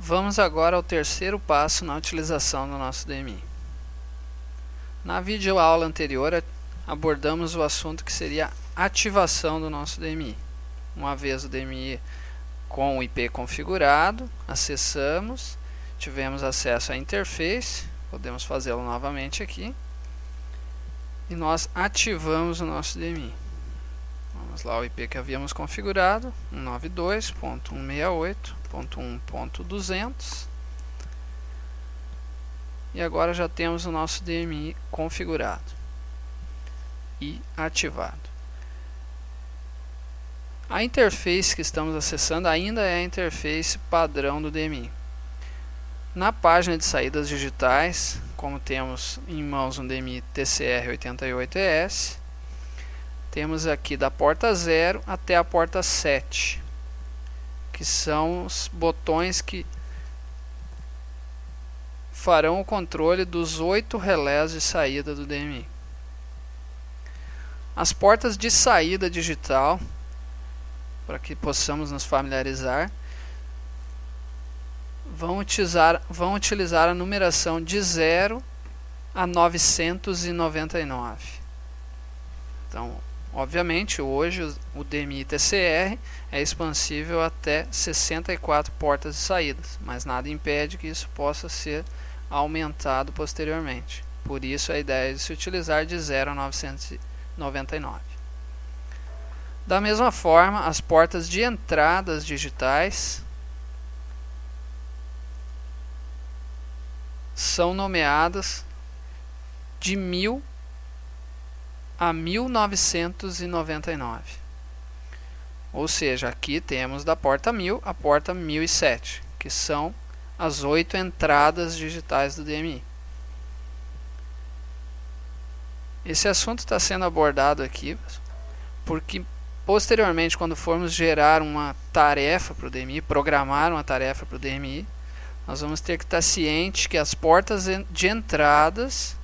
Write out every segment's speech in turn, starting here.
Vamos agora ao terceiro passo na utilização do nosso DMI. Na videoaula anterior abordamos o assunto que seria a ativação do nosso DMI. Uma vez o DMI com o IP configurado, acessamos, tivemos acesso à interface, podemos fazê-lo novamente aqui, e nós ativamos o nosso DMI. Vamos lá, o IP que havíamos configurado, 192.168.1.200, e agora já temos o nosso DMI configurado e ativado. A interface que estamos acessando ainda é a interface padrão do DMI. Na página de saídas digitais, como temos em mãos um DMI TCR88ES, temos aqui da porta 0 até a porta 7, que são os botões que farão o controle dos 8 relés de saída do DMI. As portas de saída digital, para que possamos nos familiarizar, vão utilizar a numeração de 0 a 999. Então, obviamente, hoje o DMI TCR é expansível até 64 portas de saídas, mas nada impede que isso possa ser aumentado posteriormente. Por isso a ideia de se utilizar de 0 a 999. Da mesma forma, as portas de entradas digitais são nomeadas de 1000 a 1999. Ou seja, aqui temos da porta 1000 a porta 1007, que são as 8 entradas digitais do DMI. Esse assunto está sendo abordado aqui porque posteriormente, quando formos gerar uma tarefa para o DMI, programar uma tarefa para o DMI, nós vamos ter que estar ciente que as portas de entradas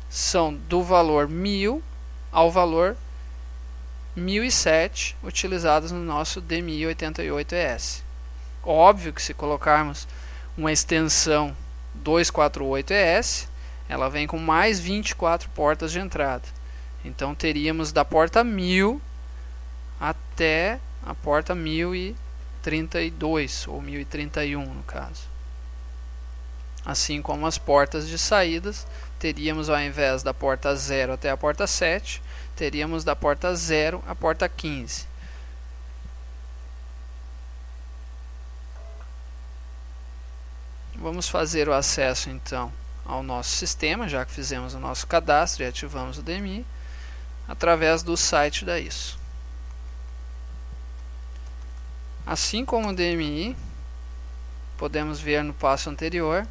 são do valor 1000 ao valor 1007 utilizados no nosso DMI 88ES. Óbvio que se colocarmos uma extensão 248ES, ela vem com mais 24 portas de entrada. Então teríamos da porta 1000 até a porta 1032 ou 1031 no caso. Assim como as portas de saídas, teríamos ao invés da porta 0 até a porta 7, teríamos da porta 0 à porta 15. Vamos fazer o acesso então ao nosso sistema, já que fizemos o nosso cadastro e ativamos o DMI, através do site da ISO. Assim como o DMI, podemos ver no passo anterior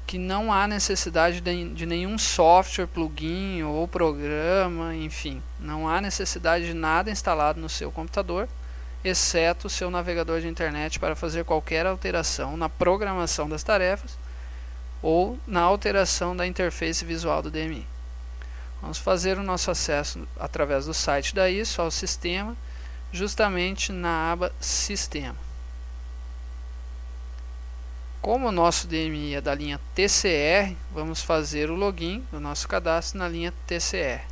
que não há necessidade de nenhum software, plugin ou programa, enfim, não há necessidade de nada instalado no seu computador, exceto o seu navegador de internet para fazer qualquer alteração na programação das tarefas ou na alteração da interface visual do DMI. Vamos fazer o nosso acesso através do site da ISO ao sistema, justamente na aba Sistema. Como o nosso DMI é da linha TCR, vamos fazer o login do nosso cadastro na linha TCR.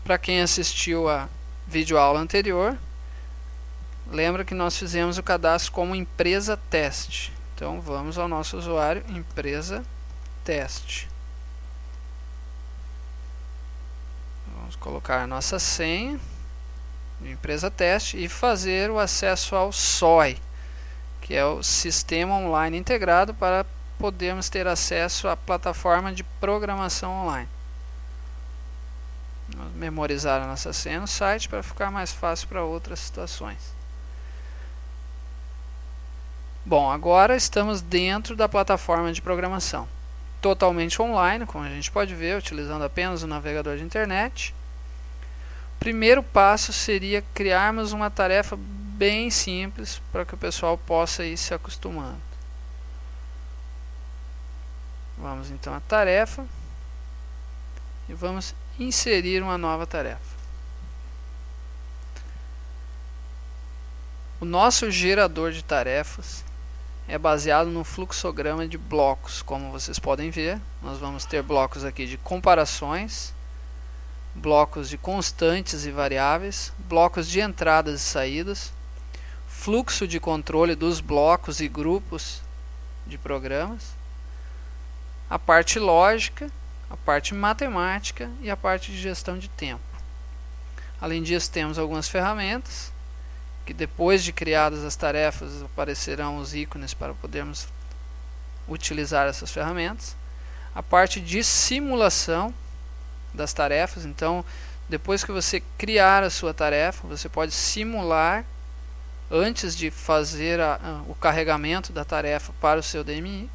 Para quem assistiu a videoaula anterior, lembra que nós fizemos o cadastro como empresa teste. Então vamos ao nosso usuário, empresa teste. Vamos colocar a nossa senha de empresa teste e fazer o acesso ao SOI, que é o Sistema Online Integrado, para podermos ter acesso à plataforma de programação online. Vamos memorizar a nossa senha no site para ficar mais fácil para outras situações. Bom, agora estamos dentro da plataforma de programação, totalmente online, como a gente pode ver, utilizando apenas o navegador de internet. O primeiro passo seria criarmos uma tarefa bem simples para que o pessoal possa ir se acostumando. Vamos então à tarefa e vamos inserir uma nova tarefa. O nosso gerador de tarefas é baseado no fluxograma de blocos. Como vocês podem ver, nós vamos ter blocos aqui de comparações, blocos de constantes e variáveis, blocos de entradas e saídas, fluxo de controle dos blocos e grupos de programas, a parte lógica, a parte matemática e a parte de gestão de tempo. Além disso, temos algumas ferramentas que, depois de criadas as tarefas, aparecerão os ícones para podermos utilizar essas ferramentas. A parte de simulação das tarefas. Então, depois que você criar a sua tarefa, você pode simular antes de fazer o carregamento da tarefa para o seu DMI.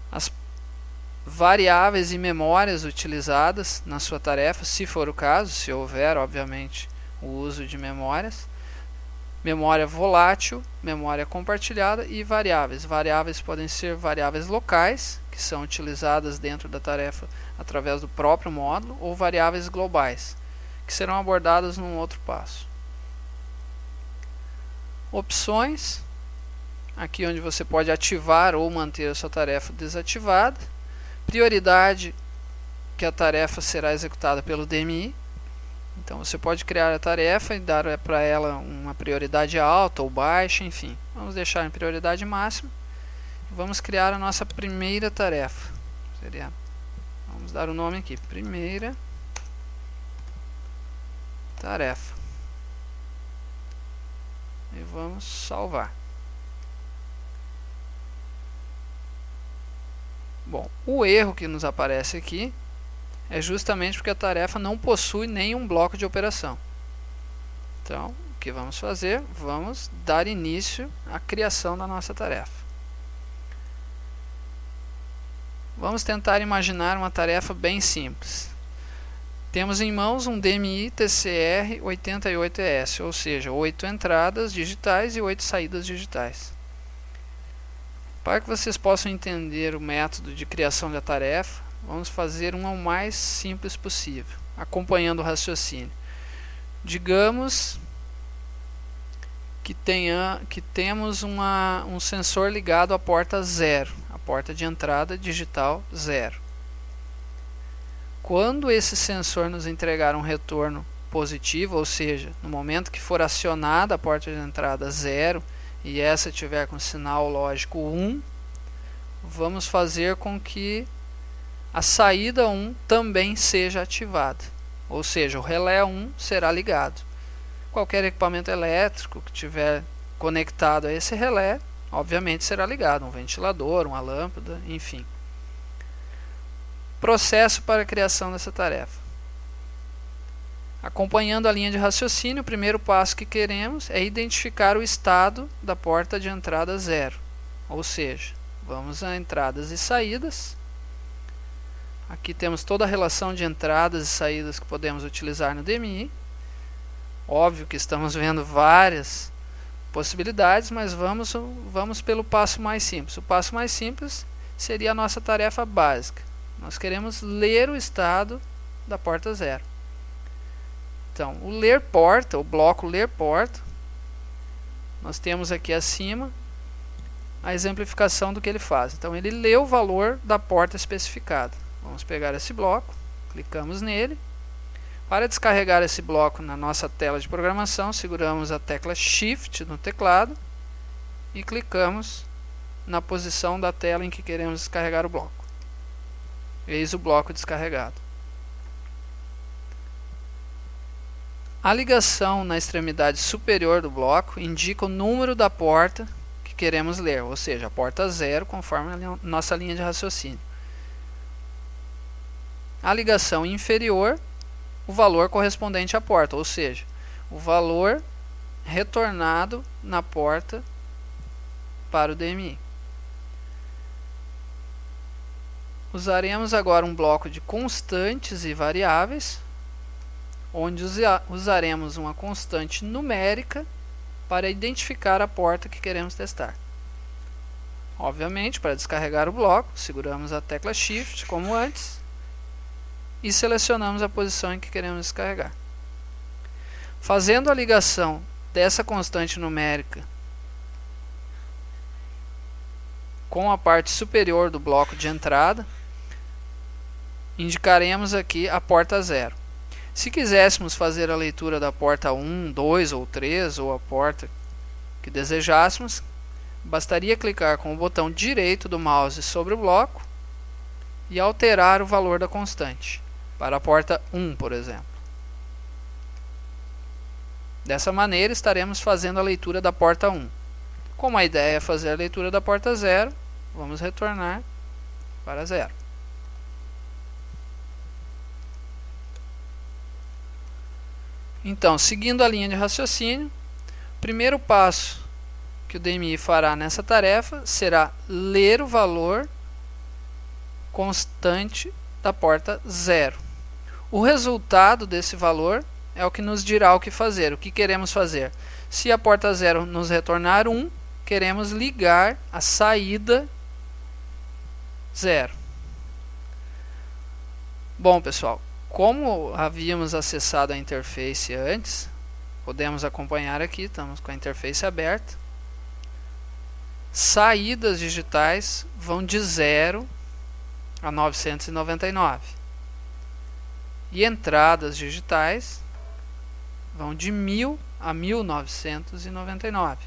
As variáveis e memórias utilizadas na sua tarefa, se for o caso, se houver, obviamente, o uso de memórias. Memória volátil, memória compartilhada e variáveis. Variáveis podem ser variáveis locais, que são utilizadas dentro da tarefa através do próprio módulo, ou variáveis globais, que serão abordadas num outro passo. Opções, aqui onde você pode ativar ou manter a sua tarefa desativada. Prioridade, que a tarefa será executada pelo DMI. Então você pode criar a tarefa e dar para ela uma prioridade alta ou baixa, enfim. Vamos deixar em prioridade máxima. Vamos criar a nossa primeira tarefa. Vamos dar o nome aqui, primeira tarefa. E vamos salvar. Bom, o erro que nos aparece aqui é justamente porque a tarefa não possui nenhum bloco de operação. Então, o que vamos fazer? Vamos dar início à criação da nossa tarefa. Vamos tentar imaginar uma tarefa bem simples. Temos em mãos um DMI TCR 88ES, ou seja, 8 entradas digitais e 8 saídas digitais. Para que vocês possam entender o método de criação da tarefa, vamos fazer o mais simples possível, acompanhando o raciocínio. Digamos que temos um sensor ligado à porta 0, a porta de entrada digital 0. Quando esse sensor nos entregar um retorno positivo, ou seja, no momento que for acionada a porta de entrada 0 e essa tiver com sinal lógico 1, vamos fazer com que a saída 1 também seja ativada, ou seja, o relé 1 será ligado. Qualquer equipamento elétrico que tiver conectado a esse relé, obviamente será ligado, um ventilador, uma lâmpada, enfim. Processo para a criação dessa tarefa. Acompanhando a linha de raciocínio, o primeiro passo que queremos é identificar o estado da porta de entrada 0, ou seja, vamos a entradas e saídas. Aqui temos toda a relação de entradas e saídas que podemos utilizar no DMI. Óbvio que estamos vendo várias possibilidades, mas vamos pelo passo mais simples. O passo mais simples seria a nossa tarefa básica. Nós queremos ler o estado da porta 0. Então, o ler porta, o bloco ler porta, nós temos aqui acima a exemplificação do que ele faz. Então, ele lê o valor da porta especificada. Vamos pegar esse bloco, clicamos nele. Para descarregar esse bloco na nossa tela de programação, seguramos a tecla Shift no teclado e clicamos na posição da tela em que queremos descarregar o bloco. Eis o bloco descarregado. A ligação na extremidade superior do bloco indica o número da porta que queremos ler, ou seja, a porta 0, conforme a nossa linha de raciocínio. A ligação inferior, o valor correspondente à porta, ou seja, o valor retornado na porta para o DMI. Usaremos agora um bloco de constantes e variáveis, onde usaremos uma constante numérica para identificar a porta que queremos testar. Obviamente, para descarregar o bloco, seguramos a tecla Shift, como antes, e selecionamos a posição em que queremos descarregar. Fazendo a ligação dessa constante numérica com a parte superior do bloco de entrada, indicaremos aqui a porta 0. Se quiséssemos fazer a leitura da porta 1, 2 ou 3, ou a porta que desejássemos, bastaria clicar com o botão direito do mouse sobre o bloco e alterar o valor da constante, para a porta 1, por exemplo. Dessa maneira, estaremos fazendo a leitura da porta 1. Como a ideia é fazer a leitura da porta 0, vamos retornar para 0. Então, seguindo a linha de raciocínio, o primeiro passo que o DMI fará nessa tarefa será ler o valor constante da porta 0. O resultado desse valor é o que nos dirá o que fazer, o que queremos fazer. Se a porta 0 nos retornar 1, queremos ligar a saída 0. Bom, pessoal, como havíamos acessado a interface antes, podemos acompanhar aqui, estamos com a interface aberta. Saídas digitais vão de 0 a 999. E entradas digitais vão de 1000 a 1999.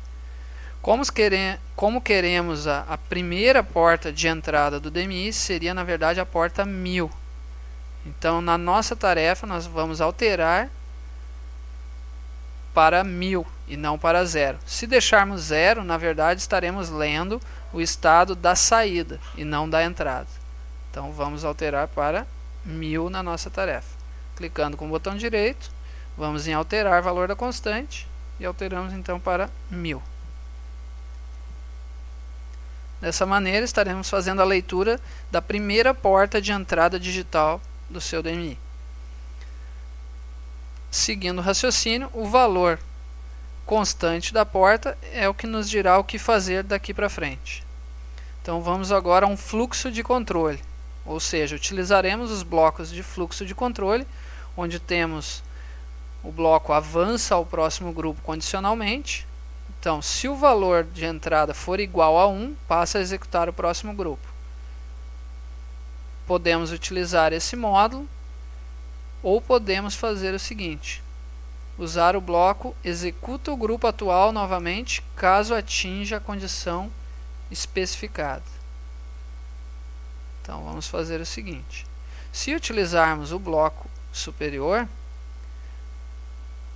Como queremos a primeira porta de entrada do DMI, seria na verdade a porta 1000. Então, na nossa tarefa, nós vamos alterar para 1000 e não para 0. Se deixarmos 0, na verdade, estaremos lendo o estado da saída e não da entrada. Então, vamos alterar para 1000 na nossa tarefa. Clicando com o botão direito, vamos em alterar valor da constante e alteramos então para 1000. Dessa maneira, estaremos fazendo a leitura da primeira porta de entrada digital do seu DMI. Seguindo o raciocínio, o valor constante da porta é o que nos dirá o que fazer daqui para frente. Então vamos agora a um fluxo de controle, ou seja, utilizaremos os blocos de fluxo de controle, onde temos o bloco avança ao próximo grupo condicionalmente. Então, se o valor de entrada for igual a 1, passa a executar o próximo grupo. Podemos utilizar esse módulo, ou podemos fazer o seguinte: usar o bloco executa o grupo atual novamente, caso atinja a condição especificada. Então, vamos fazer o seguinte: se utilizarmos o bloco superior,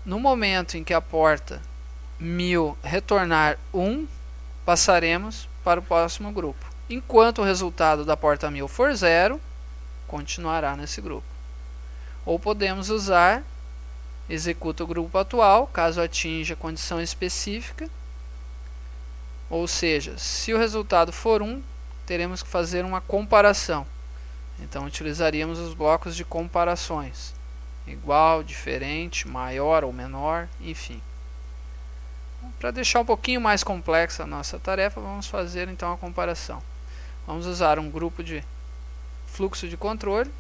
no momento em que a porta 1000 retornar 1, passaremos para o próximo grupo. Enquanto o resultado da porta 1000 for 0, continuará nesse grupo. Ou podemos usar executa o grupo atual, caso atinja a condição específica. Ou seja, se o resultado for 1, teremos que fazer uma comparação. Então, utilizaríamos os blocos de comparações. Igual, diferente, maior ou menor, enfim. Para deixar um pouquinho mais complexa a nossa tarefa, vamos fazer então a comparação. Vamos usar um grupo de fluxo de controle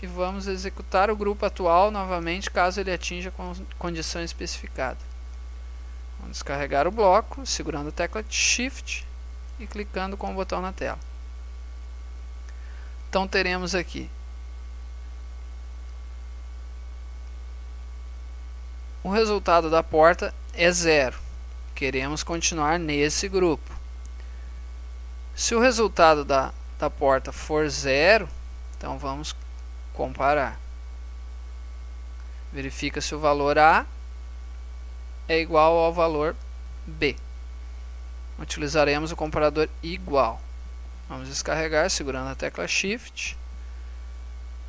e vamos executar o grupo atual novamente, caso ele atinja a condição especificada. Vamos descarregar o bloco, segurando a tecla Shift e clicando com o botão na tela. Então teremos aqui o resultado da porta é 0. Queremos continuar nesse grupo. Se o resultado da porta for 0, então vamos comparar. Verifica se o valor A é igual ao valor B. Utilizaremos o comparador igual. Vamos descarregar segurando a tecla Shift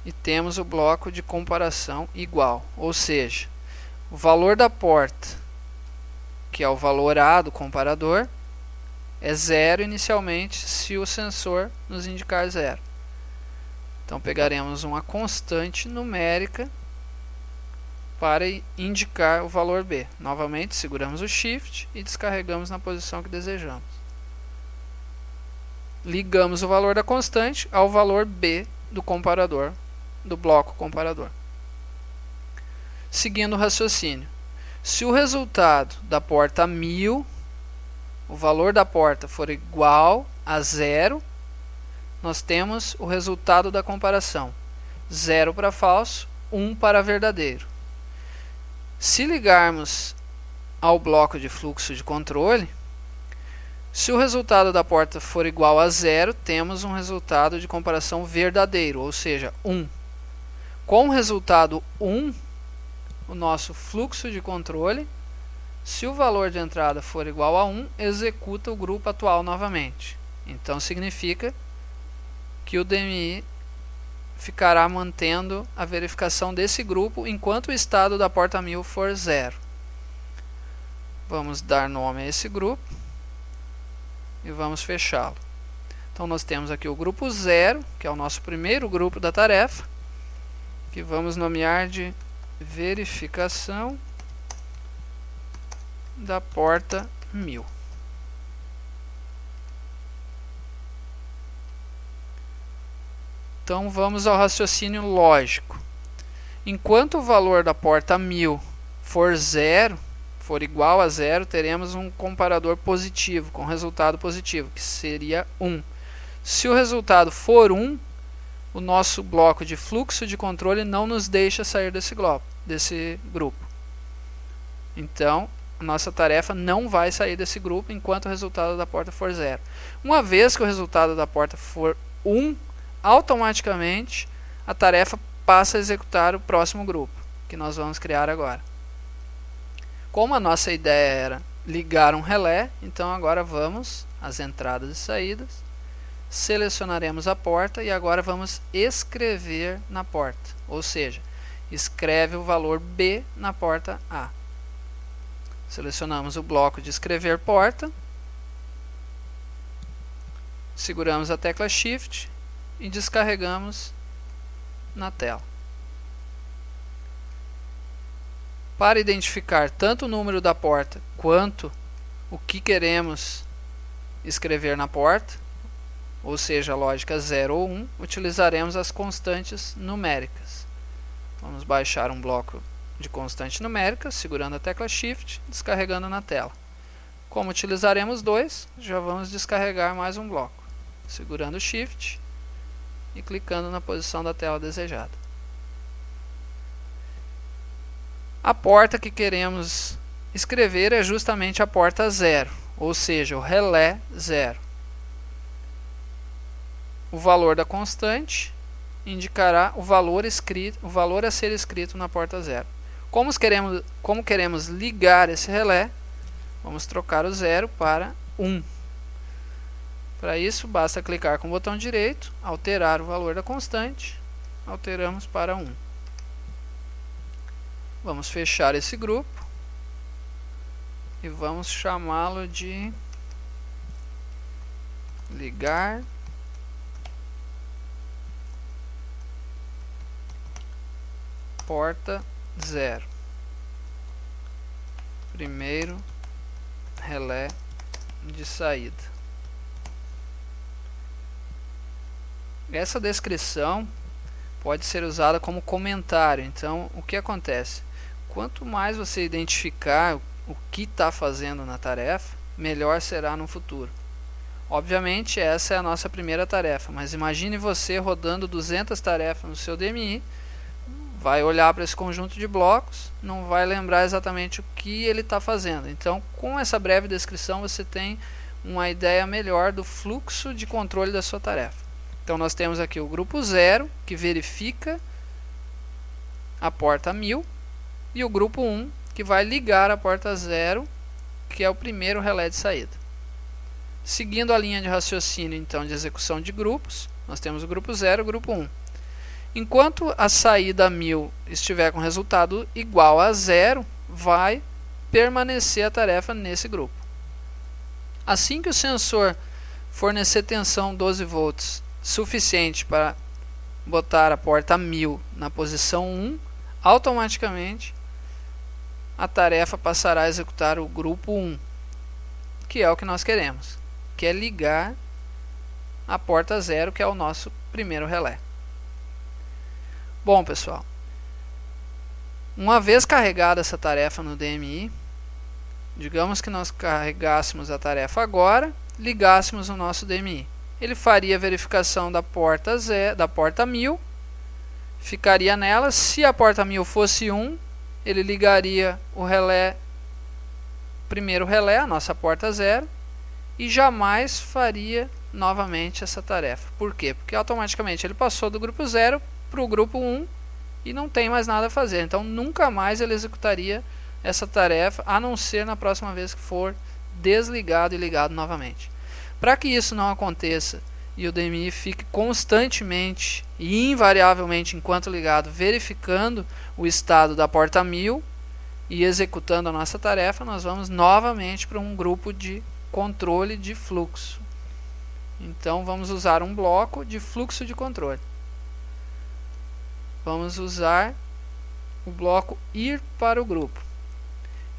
e temos o bloco de comparação igual, ou seja, o valor da porta, que é o valor A do comparador, é 0 inicialmente se o sensor nos indicar 0. Então pegaremos uma constante numérica para indicar o valor B. Novamente seguramos o Shift e descarregamos na posição que desejamos. Ligamos o valor da constante ao valor B do comparador, do bloco comparador. Seguindo o raciocínio, Se o resultado da porta 1000, o valor da porta for igual a 0, nós temos o resultado da comparação. 0 para falso, 1 para verdadeiro. Se ligarmos ao bloco de fluxo de controle, se o resultado da porta for igual a 0, temos um resultado de comparação verdadeiro, ou seja, 1. Com o resultado 1, o nosso fluxo de controle, se o valor de entrada for igual a 1, executa o grupo atual novamente. Então significa que o DMI ficará mantendo a verificação desse grupo enquanto o estado da porta 1000 for 0. Vamos dar nome a esse grupo e vamos fechá-lo. Então nós temos aqui o grupo 0, que é o nosso primeiro grupo da tarefa, que vamos nomear de verificação da porta 1000. Então vamos ao raciocínio lógico. Enquanto o valor da porta 1000 for 0, for igual a 0, teremos um comparador positivo, com resultado positivo, que seria 1. Se o resultado for 1, o nosso bloco de fluxo de controle não nos deixa sair desse grupo. Então, a nossa tarefa não vai sair desse grupo enquanto o resultado da porta for 0. Uma vez que o resultado da porta for 1, automaticamente a tarefa passa a executar o próximo grupo, que nós vamos criar agora. Como a nossa ideia era ligar um relé, então agora vamos às entradas e saídas, selecionaremos a porta e agora vamos escrever na porta, ou seja, escreve o valor B na porta A. Selecionamos o bloco de escrever porta, seguramos a tecla Shift e descarregamos na tela. Para identificar tanto o número da porta quanto o que queremos escrever na porta, ou seja, a lógica 0 ou 1, utilizaremos as constantes numéricas. Vamos baixar um bloco de constante numérica, segurando a tecla Shift, descarregando na tela. Como utilizaremos 2, já vamos descarregar mais um bloco, segurando Shift e clicando na posição da tela desejada. A porta que queremos escrever é justamente a porta 0, ou seja, o relé 0. O valor da constante indicará o valor a ser escrito na porta 0. Como queremos ligar esse relé, vamos trocar o 0 para 1. Para isso, basta clicar com o botão direito, alterar o valor da constante, alteramos para 1. Vamos fechar esse grupo e vamos chamá-lo de ligar porta 0. Primeiro relé de saída. Essa descrição pode ser usada como comentário. Então, o que acontece? Quanto mais você identificar o que está fazendo na tarefa, melhor será no futuro. Obviamente, essa é a nossa primeira tarefa, mas imagine você rodando 200 tarefas no seu DMI, vai olhar para esse conjunto de blocos, não vai lembrar exatamente o que ele está fazendo. Então, com essa breve descrição, você tem uma ideia melhor do fluxo de controle da sua tarefa. Então, nós temos aqui o grupo 0, que verifica a porta 1000, e o grupo 1, que vai ligar a porta 0, que é o primeiro relé de saída. Seguindo a linha de raciocínio, então, de execução de grupos, nós temos o grupo 0 e o grupo 1. Enquanto a saída 1000 estiver com resultado igual a 0, vai permanecer a tarefa nesse grupo. Assim que o sensor fornecer tensão 12 volts suficiente para botar a porta 1000 na posição 1, automaticamente a tarefa passará a executar o grupo 1, que é o que nós queremos, que é ligar a porta 0, que é o nosso primeiro relé. Bom, pessoal, Uma vez carregada essa tarefa no DMI, digamos que nós carregássemos a tarefa agora, ligássemos o nosso DMI. Ele faria a verificação da porta 1000, ficaria nela. Se a porta 1000 fosse 1, ele ligaria o relé, primeiro relé, a nossa porta 0, e jamais faria novamente essa tarefa. Por quê? Porque automaticamente ele passou do grupo 0 para o grupo 1 e não tem mais nada a fazer. Então nunca mais ele executaria essa tarefa, a não ser na próxima vez que for desligado e ligado novamente. Para que isso não aconteça e o DMI fique constantemente e invariavelmente, enquanto ligado, verificando o estado da porta 1000 e executando a nossa tarefa, nós vamos novamente para um grupo de controle de fluxo. Então vamos usar um bloco de fluxo de controle. Vamos usar o bloco ir para o grupo.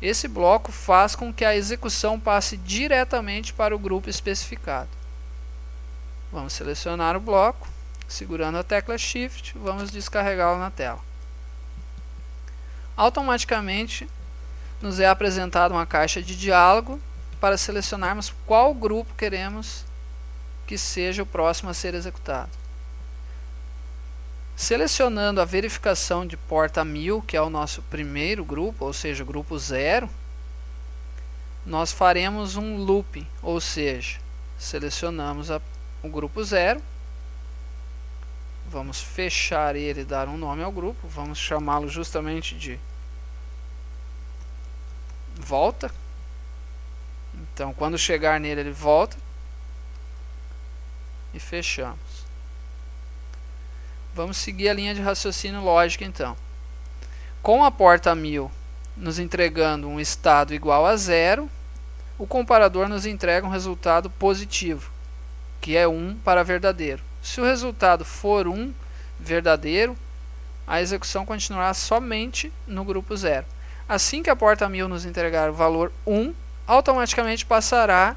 Esse bloco faz com que a execução passe diretamente para o grupo especificado. Vamos selecionar o bloco, segurando a tecla Shift, vamos descarregá-lo na tela. Automaticamente nos é apresentada uma caixa de diálogo para selecionarmos qual grupo queremos que seja o próximo a ser executado. Selecionando a verificação de porta 1000, que é o nosso primeiro grupo, ou seja, o grupo 0, nós faremos um looping, ou seja, selecionamos o grupo 0, vamos fechar ele e dar um nome ao grupo, vamos chamá-lo justamente de volta. Então, quando chegar nele, ele volta e fechamos. Vamos seguir a linha de raciocínio lógica então. Com a porta 1000 nos entregando um estado igual a 0, o comparador nos entrega um resultado positivo, que é 1 para verdadeiro. Se o resultado for 1 verdadeiro, a execução continuará somente no grupo 0. Assim que a porta 1000 nos entregar o valor 1, automaticamente passará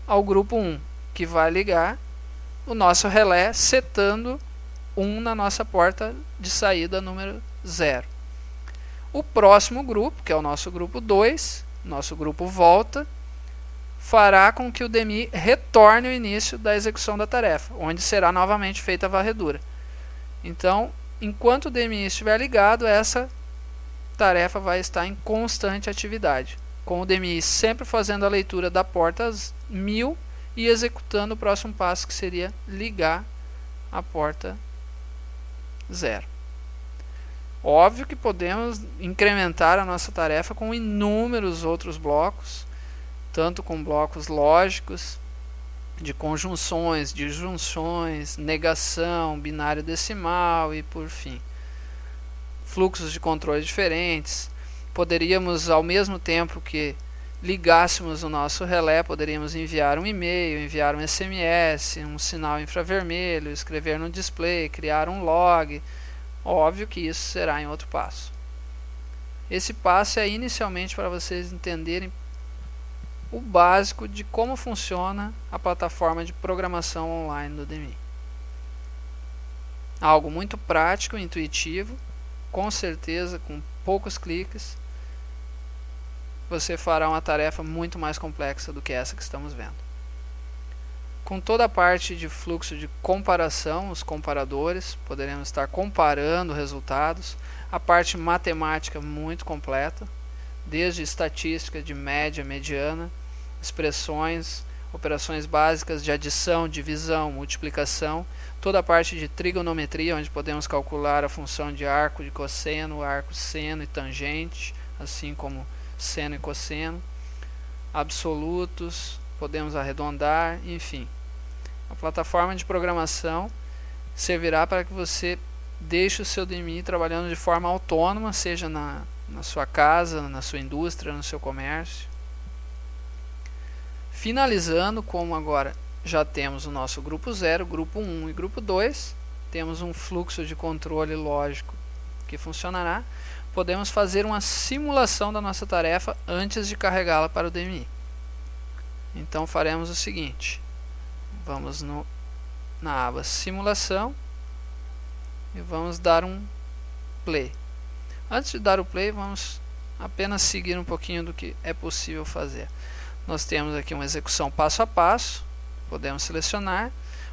ao grupo 1, que vai ligar o nosso relé setando 1 na nossa porta de saída número 0. O próximo grupo, que é o nosso grupo 2, nosso grupo volta, fará com que o DMI retorne ao início da execução da tarefa, onde será novamente feita a varredura. Então, enquanto o DMI estiver ligado, essa tarefa vai estar em constante atividade, com o DMI sempre fazendo a leitura da porta 1000 e executando o próximo passo, que seria ligar a porta 0. Óbvio que podemos incrementar a nossa tarefa com inúmeros outros blocos, tanto com blocos lógicos, de conjunções, disjunções, negação, binário decimal e por fim. Fluxos de controle diferentes. Poderíamos, ao mesmo tempo que ligássemos o nosso relé, poderíamos enviar um e-mail, enviar um SMS, um sinal infravermelho, escrever no display, criar um log. Óbvio que isso será em outro passo. Esse passo é inicialmente para vocês entenderem o básico de como funciona a plataforma de programação online do DMI. Algo muito prático, intuitivo, com certeza com poucos cliques você fará uma tarefa muito mais complexa do que essa que estamos vendo. Com toda a parte de fluxo de comparação, os comparadores, poderemos estar comparando resultados, a parte matemática muito completa, desde estatística de média, mediana, expressões, operações básicas de adição, divisão, multiplicação, toda a parte de trigonometria, onde podemos calcular a função de arco de cosseno, arco seno e tangente, assim como seno e cosseno, absolutos, podemos arredondar, enfim. A plataforma de programação servirá para que você deixe o seu DMI trabalhando de forma autônoma, seja na sua casa, na sua indústria, no seu comércio. Finalizando, como agora já temos o nosso grupo 0, grupo 1 e grupo 2, temos um fluxo de controle lógico que funcionará, podemos fazer uma simulação da nossa tarefa antes de carregá-la para o DMI. Então faremos o seguinte, vamos na aba simulação e vamos dar um play. Antes de dar o play, vamos apenas seguir um pouquinho do que é possível fazer. Nós temos aqui uma execução passo a passo, podemos selecionar,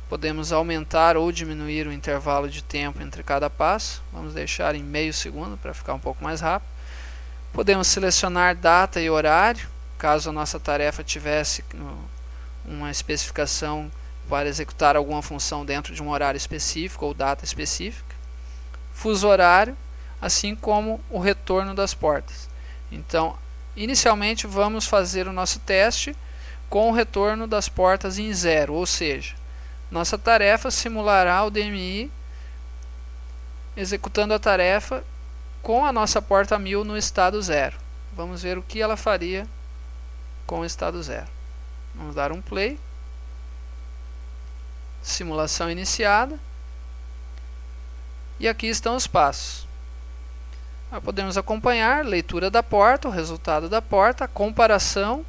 podemos aumentar ou diminuir o intervalo de tempo entre cada passo, vamos deixar em meio segundo para ficar um pouco mais rápido. Podemos selecionar data e horário, caso a nossa tarefa tivesse uma especificação para executar alguma função dentro de um horário específico ou data específica. Fuso horário, assim como o retorno das portas. Então, inicialmente vamos fazer o nosso teste com o retorno das portas em 0, ou seja, nossa tarefa simulará o DMI executando a tarefa com a nossa porta 1000 no estado 0. Vamos ver o que ela faria com o estado 0. Vamos dar um play. Simulação iniciada. E aqui estão os passos. Podemos acompanhar leitura da porta, o resultado da porta, a comparação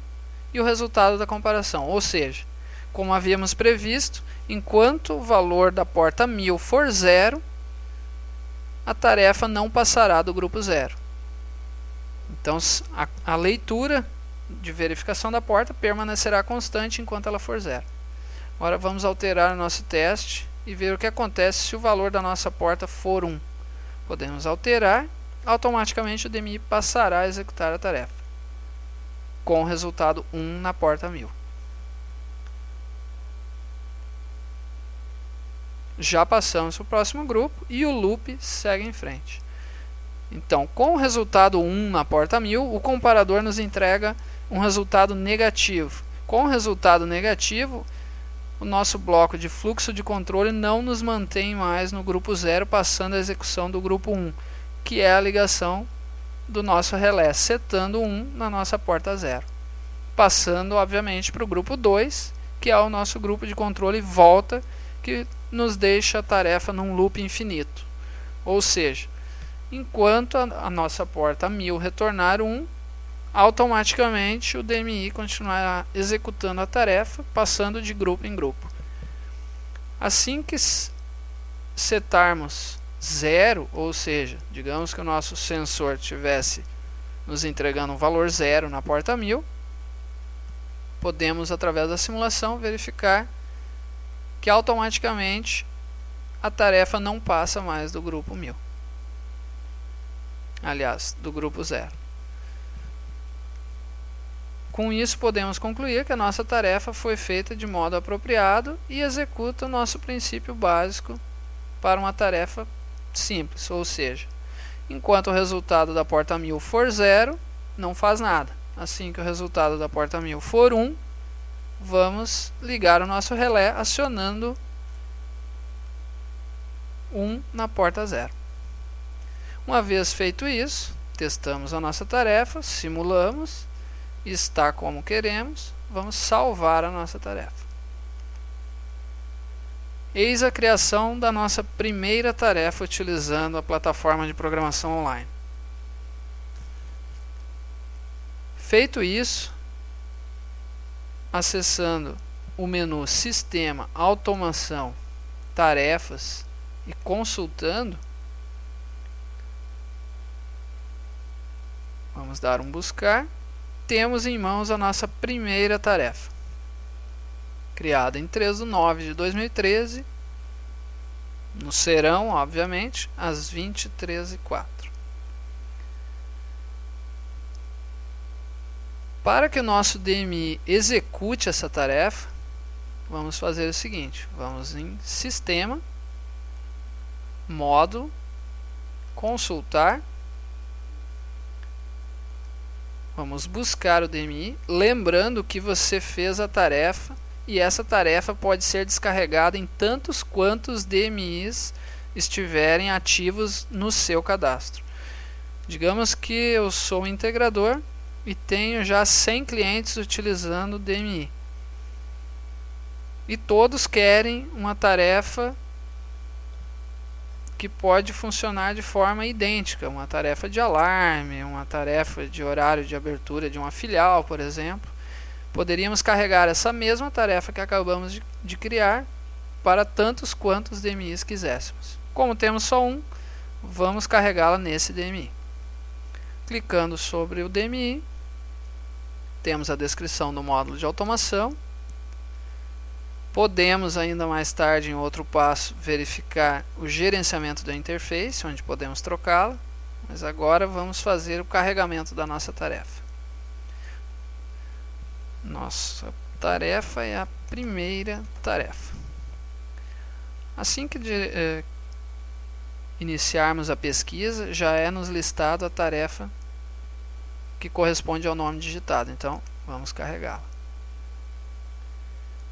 e o resultado da comparação. Ou seja, como havíamos previsto, enquanto o valor da porta 1000 for 0, a tarefa não passará do grupo 0. Então, a leitura de verificação da porta permanecerá constante enquanto ela for 0. Agora vamos alterar o nosso teste e ver o que acontece se o valor da nossa porta for 1. Podemos alterar, automaticamente o DMI passará a executar a tarefa, com o resultado 1 na porta 1000. Já passamos para o próximo grupo e o loop segue em frente. Então, com o resultado 1 na porta 1000, o comparador nos entrega um resultado negativo. Com o resultado negativo, o nosso bloco de fluxo de controle não nos mantém mais no grupo 0, passando a execução do grupo 1, que é a ligação do nosso relé, setando 1 na nossa porta 0. Passando, obviamente, para o grupo 2, que é o nosso grupo de controle volta, que nos deixa a tarefa num loop infinito. Ou seja, enquanto a nossa porta 1000 retornar 1, automaticamente o DMI continuará executando a tarefa, passando de grupo em grupo. Assim que setarmos 0, ou seja, digamos que o nosso sensor estivesse nos entregando um valor 0 na porta 1000, podemos, através da simulação, verificar que automaticamente a tarefa não passa mais do grupo 1000. Aliás, do grupo 0. Com isso, podemos concluir que a nossa tarefa foi feita de modo apropriado e executa o nosso princípio básico para uma tarefa simples, ou seja, enquanto o resultado da porta 1000 for 0, não faz nada. Assim que o resultado da porta 1000 for 1, vamos ligar o nosso relé acionando 1 na porta 0. Uma vez feito isso, testamos a nossa tarefa, simulamos, está como queremos, vamos salvar a nossa tarefa. Eis a criação da nossa primeira tarefa utilizando a plataforma de programação online. Feito isso, acessando o menu Sistema, Automação, Tarefas e consultando, vamos dar um buscar. Temos em mãos a nossa primeira tarefa, criada em 3/9/2013, no serão, obviamente, às 23h04. Para que o nosso DMI execute essa tarefa, vamos fazer o seguinte: vamos em Sistema, Módulo, Consultar. Vamos buscar o DMI, lembrando que você fez a tarefa e essa tarefa pode ser descarregada em tantos quantos DMIs estiverem ativos no seu cadastro. Digamos que eu sou um integrador e tenho já 100 clientes utilizando o DMI. E todos querem uma tarefa que pode funcionar de forma idêntica, uma tarefa de alarme, uma tarefa de horário de abertura de uma filial, por exemplo. Poderíamos carregar essa mesma tarefa que acabamos de criar para tantos quantos DMIs quiséssemos. Como temos só um, vamos carregá-la nesse DMI. Clicando sobre o DMI, temos a descrição do módulo de automação. Podemos ainda mais tarde, em outro passo, verificar o gerenciamento da interface, onde podemos trocá-la, mas agora vamos fazer o carregamento da nossa tarefa. Nossa tarefa é a primeira tarefa. Assim que iniciarmos a pesquisa, já é nos listado a tarefa que corresponde ao nome digitado, então vamos carregá-la.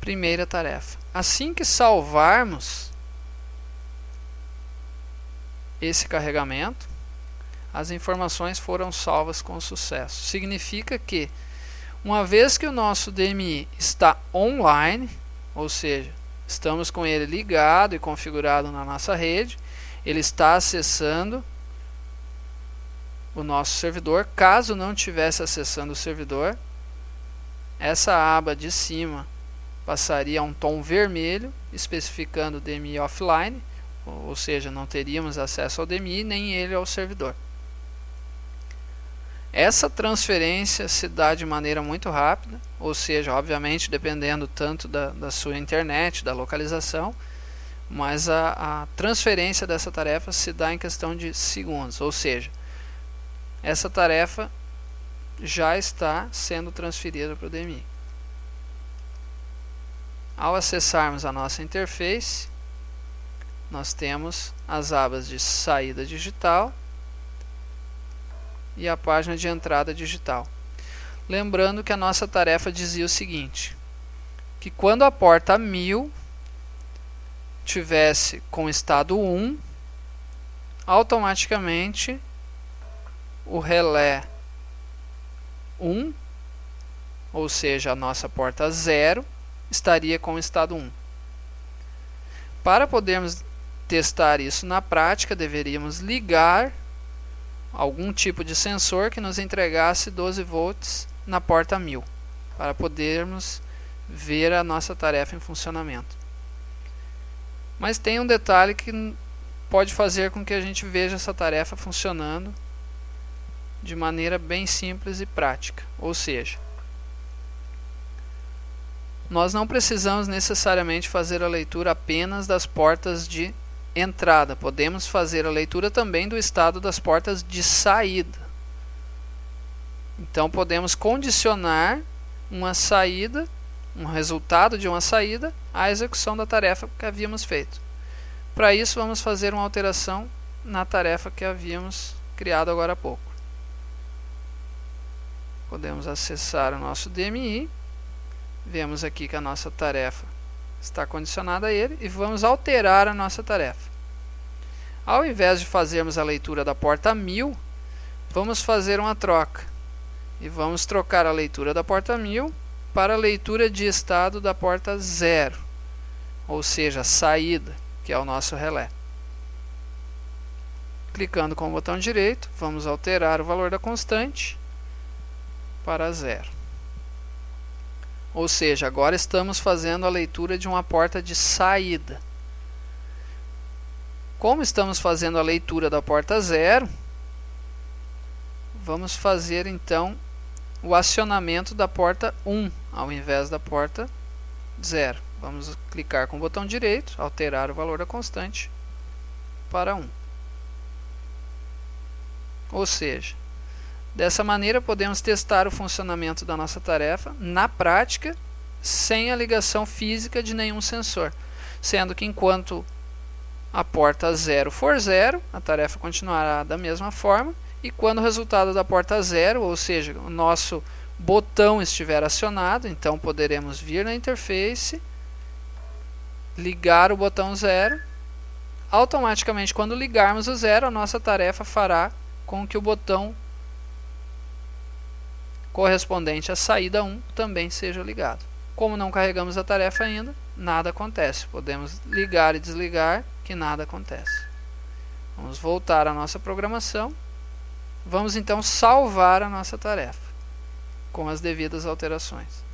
Primeira tarefa. Assim que salvarmos esse carregamento, as informações foram salvas com sucesso. Significa que, uma vez que o nosso DMI está online, ou seja, estamos com ele ligado e configurado na nossa rede, ele está acessando o nosso servidor. Caso não estivesse acessando o servidor, essa aba de cima passaria a um tom vermelho, especificando o DMI offline, ou seja, não teríamos acesso ao DMI, nem ele ao servidor. Essa transferência se dá de maneira muito rápida, ou seja, obviamente dependendo tanto da sua internet, da localização, mas a transferência dessa tarefa se dá em questão de segundos, ou seja, essa tarefa já está sendo transferida para o DMI. Ao acessarmos a nossa interface, nós temos as abas de saída digital e a página de entrada digital. Lembrando que a nossa tarefa dizia o seguinte, que quando a porta 1000 tivesse com estado 1, automaticamente o relé 1, ou seja, a nossa porta 0, estaria com o estado 1. Para podermos testar isso na prática, deveríamos ligar algum tipo de sensor que nos entregasse 12 volts na porta 1000, para podermos ver a nossa tarefa em funcionamento. Mas tem um detalhe que pode fazer com que a gente veja essa tarefa funcionando de maneira bem simples e prática, ou seja, nós não precisamos necessariamente fazer a leitura apenas das portas de entrada. Podemos fazer a leitura também do estado das portas de saída. Então podemos condicionar uma saída, um resultado de uma saída, à execução da tarefa que havíamos feito. Para isso vamos fazer uma alteração na tarefa que havíamos criado agora há pouco. Podemos acessar o nosso DMI. Vemos aqui que a nossa tarefa está condicionada a ele e vamos alterar a nossa tarefa. Ao invés de fazermos a leitura da porta 1000, vamos fazer uma troca. E vamos trocar a leitura da porta 1000 para a leitura de estado da porta 0, ou seja, a saída, que é o nosso relé. Clicando com o botão direito, vamos alterar o valor da constante para 0. Ou seja, agora estamos fazendo a leitura de uma porta de saída. Como estamos fazendo a leitura da porta 0, vamos fazer então o acionamento da porta 1 ao invés da porta 0. Vamos clicar com o botão direito, alterar o valor da constante para 1. Ou seja, dessa maneira podemos testar o funcionamento da nossa tarefa na prática, sem a ligação física de nenhum sensor, sendo que enquanto a porta 0 for 0, a tarefa continuará da mesma forma, e quando o resultado da porta 0, ou seja, o nosso botão estiver acionado, então poderemos vir na interface, ligar o botão 0, automaticamente quando ligarmos o 0, a nossa tarefa fará com que o botão correspondente à saída 1 também seja ligado. Como não carregamos a tarefa ainda, nada acontece. Podemos ligar e desligar, que nada acontece. Vamos voltar à nossa programação. Vamos então salvar a nossa tarefa com as devidas alterações.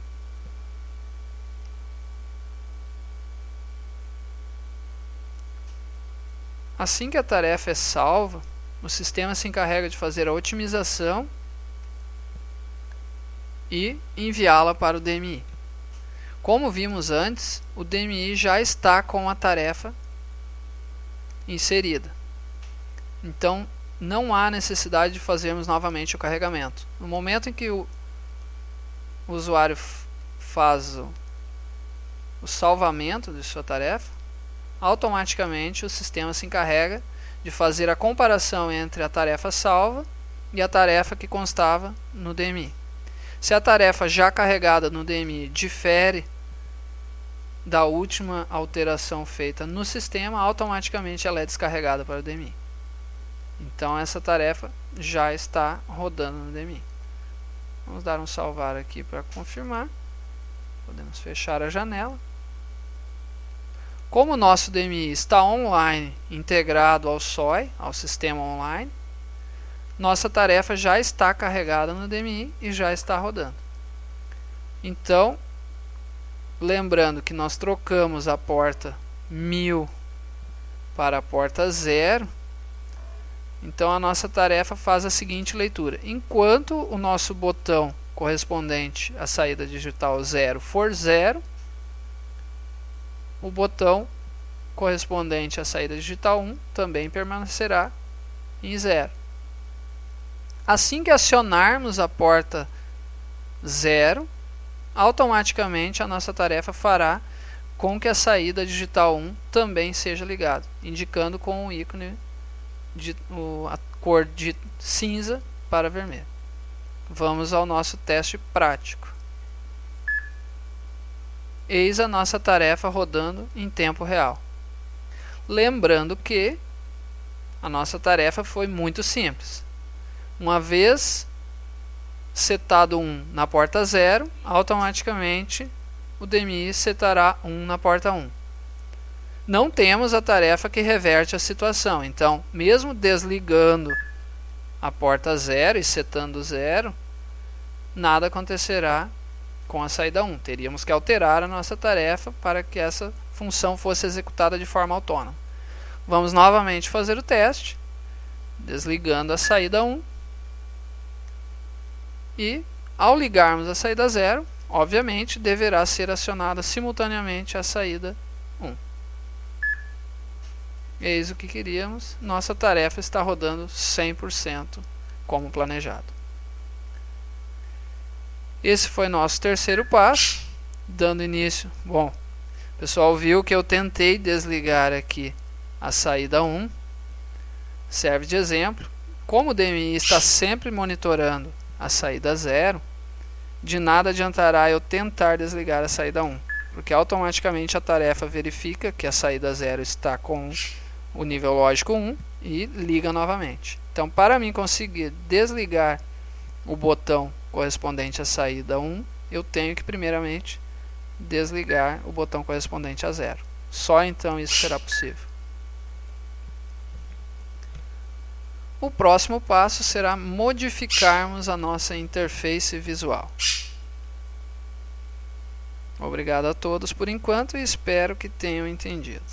Assim que a tarefa é salva, o sistema se encarrega de fazer a otimização e enviá-la para o DMI. Como vimos antes, o DMI já está com a tarefa inserida. Então, não há necessidade de fazermos novamente o carregamento. No momento em que o usuário faz o salvamento de sua tarefa, automaticamente o sistema se encarrega de fazer a comparação entre a tarefa salva e a tarefa que constava no DMI. Se a tarefa já carregada no DMI difere da última alteração feita no sistema, automaticamente ela é descarregada para o DMI. Então essa tarefa já está rodando no DMI. Vamos dar um salvar aqui para confirmar. Podemos fechar a janela. Como o nosso DMI está online, integrado ao SOI, ao sistema online, nossa tarefa já está carregada no DMI e já está rodando. Então, lembrando que nós trocamos a porta 1000 para a porta 0, então a nossa tarefa faz a seguinte leitura: enquanto o nosso botão correspondente à saída digital 0 for 0, o botão correspondente à saída digital 1 também permanecerá em 0. Assim que acionarmos a porta 0, automaticamente a nossa tarefa fará com que a saída digital 1 também seja ligada, indicando com o ícone a cor de cinza para vermelho. Vamos ao nosso teste prático. Eis a nossa tarefa rodando em tempo real. Lembrando que a nossa tarefa foi muito simples. Uma vez setado 1 na porta 0, automaticamente o DMI setará 1 na porta 1. Não temos a tarefa que reverte a situação, então mesmo desligando a porta 0 e setando 0, nada acontecerá com a saída 1. Teríamos que alterar a nossa tarefa para que essa função fosse executada de forma autônoma. Vamos novamente fazer o teste, desligando a saída 1. E, ao ligarmos a saída 0, obviamente deverá ser acionada simultaneamente a saída 1. Eis o que queríamos. Nossa tarefa está rodando 100% como planejado. Esse foi nosso terceiro passo, dando início. Bom, o pessoal viu que eu tentei desligar aqui a saída 1. Serve de exemplo. Como o DMI está sempre monitorando a saída 0, de nada adiantará eu tentar desligar a saída 1, porque automaticamente a tarefa verifica que a saída 0 está com o nível lógico 1 e liga novamente. Então, para mim conseguir desligar o botão correspondente à saída 1, eu tenho que primeiramente desligar o botão correspondente a 0. Só então isso será possível. O próximo passo será modificarmos a nossa interface visual. Obrigado a todos por enquanto e espero que tenham entendido.